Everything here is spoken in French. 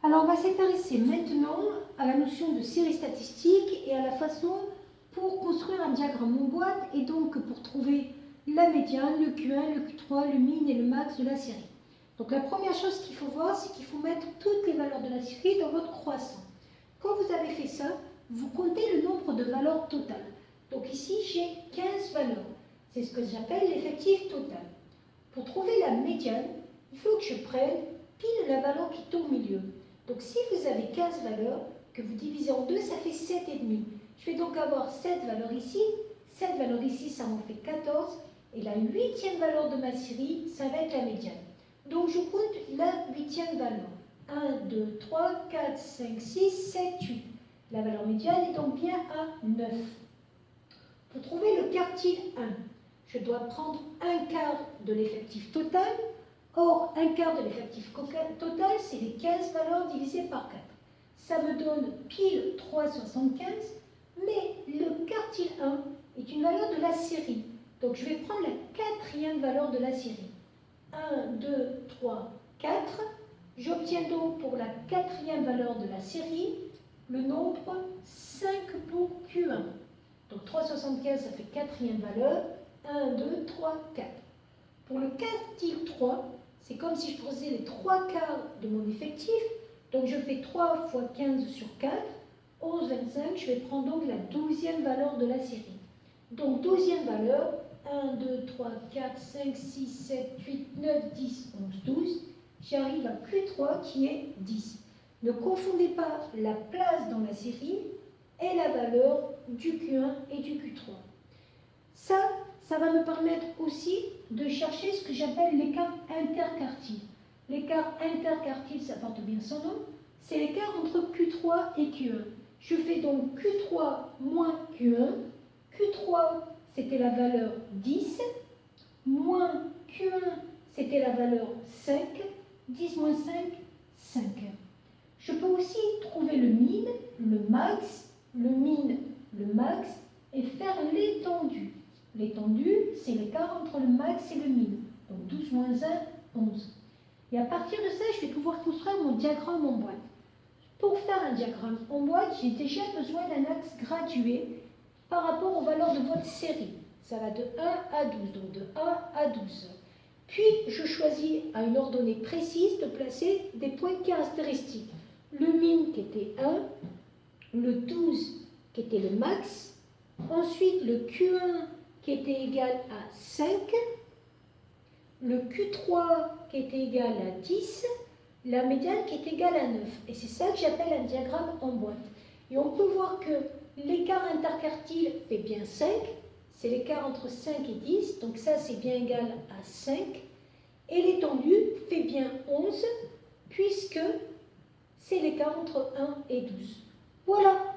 Alors, on va s'intéresser maintenant à la notion de série statistique et à la façon pour construire un diagramme en boîte et donc pour trouver la médiane, le Q1, le Q3, le min et le max de la série. Donc la première chose qu'il faut voir, c'est qu'il faut mettre toutes les valeurs de la série dans votre croissant. Quand vous avez fait ça, vous comptez le nombre de valeurs totales. Donc ici, j'ai 15 valeurs. C'est ce que j'appelle l'effectif total. Pour trouver la médiane, il faut que je prenne pile la valeur qui est au milieu. Donc si vous avez 15 valeurs, que vous divisez en 2, ça fait 7,5. Je vais donc avoir 7 valeurs ici, 7 valeurs ici, ça m'en fait 14. Et la 8e valeur de ma série, ça va être la médiane. Donc je compte la 8e valeur. 1, 2, 3, 4, 5, 6, 7, 8. La valeur médiane est donc bien à 9. Pour trouver le quartile 1, je dois prendre un quart de l'effectif total. Or, un quart de l'effectif total, c'est les 15 valeurs divisées par 4. Ça me donne pile 3,75, mais le quartile 1 est une valeur de la série. Donc, je vais prendre la 4e valeur de la série. 1, 2, 3, 4. J'obtiens donc pour la 4e valeur de la série le nombre 5 pour Q1. Donc, 3,75, ça fait 4e valeur. 1, 2, 3, 4. Pour le quartile 3, c'est comme si je faisais les 3 quarts de mon effectif. Donc je fais 3 fois 15 sur 4, 11, 25. Je vais prendre donc la 12e valeur de la série. Donc 12e valeur, 1, 2, 3, 4, 5, 6, 7, 8, 9, 10, 11, 12. J'arrive à Q3 qui est 10. Ne confondez pas la place dans la série et la valeur du Q1 et du Q3. Ça va me permettre aussi de chercher ce que j'appelle l'écart interquartile. L'écart interquartile, ça porte bien son nom, c'est l'écart entre Q3 et Q1. Je fais donc Q3 moins Q1. Q3, c'était la valeur 10, moins Q1, c'était la valeur 5, 10 moins 5, 5. Je peux aussi trouver le min, le max, le min, le max, et faire l'étendue. L'étendue, c'est l'écart entre le max et le min. Donc 12 moins 1, 11. Et à partir de ça, je vais pouvoir construire mon diagramme en boîte. Pour faire un diagramme en boîte, j'ai déjà besoin d'un axe gradué par rapport aux valeurs de votre série. Ça va de 1 à 12, donc de 1 à 12. Puis, je choisis à une ordonnée précise de placer des points caractéristiques. Le min qui était 1, le 12 qui était le max, ensuite le Q1 qui était égal à 5, le Q3 qui était égal à 10, la médiane qui est égale à 9. Et c'est ça que j'appelle un diagramme en boîte. Et on peut voir que l'écart interquartile fait bien 5, c'est l'écart entre 5 et 10, donc ça c'est bien égal à 5. Et l'étendue fait bien 11, puisque c'est l'écart entre 1 et 12. Voilà.